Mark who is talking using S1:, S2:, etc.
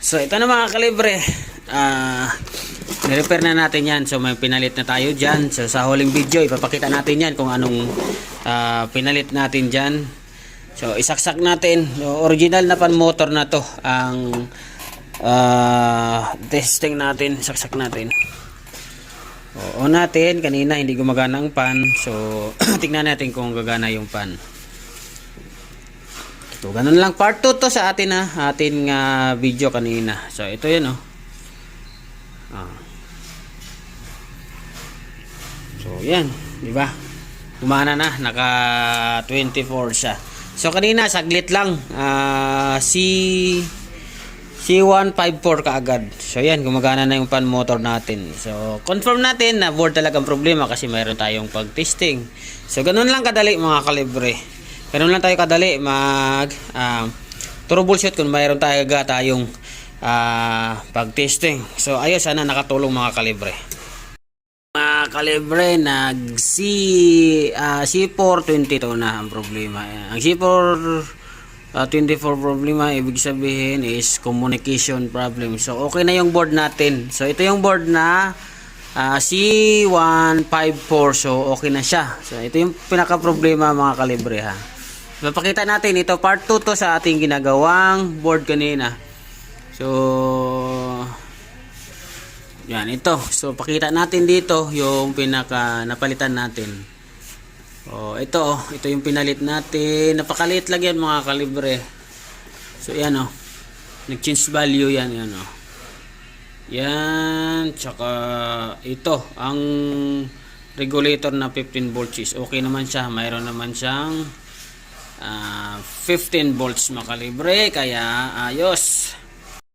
S1: So ito na mga kalibre, nirepair na natin yan. So may pinalit na tayo dyan. So sa huling video ipapakita natin yan kung anong pinalit natin dyan. So isaksak natin. So, original na pan motor na to ang testing natin. Saksak natin. On natin. Kanina hindi gumagana ang pan. So tingnan natin kung gagana yung pan. So ganun lang, part 2 to sa atin ating video kanina. So ito 'yan So yan, di ba? Gumana na, naka 24 siya. So kanina saglit lang C154 kaagad. So yan, gumagana na yung pan motor natin. So confirm natin na board talagang problema kasi mayroon tayong pag-testing. So ganun lang kadali mga kalibre. Ganun lang tayo kadali mag troubleshoot kung mayroon tayong pag-testing. So ayos, sana nakatulong mga kalibre. Mga kalibre, C422 na ang problema. Ang C424 problema, ibig sabihin is communication problem. So okay na yung board natin. So ito yung board na C154. So okay na siya. So ito yung pinaka problema mga kalibre Papakita natin ito, part 2 to sa ating ginagawang board kanina. So yan ito. So pakita natin dito yung pinaka napalitan natin. Ito yung pinalit natin. Napakaliit lang yan mga kalibre. So yan nag-change value yan Yan, tsaka ito ang regulator na 15 volts. Okay naman siya. Mayroon naman siyang 15 volts mga kalibre, kaya ayos.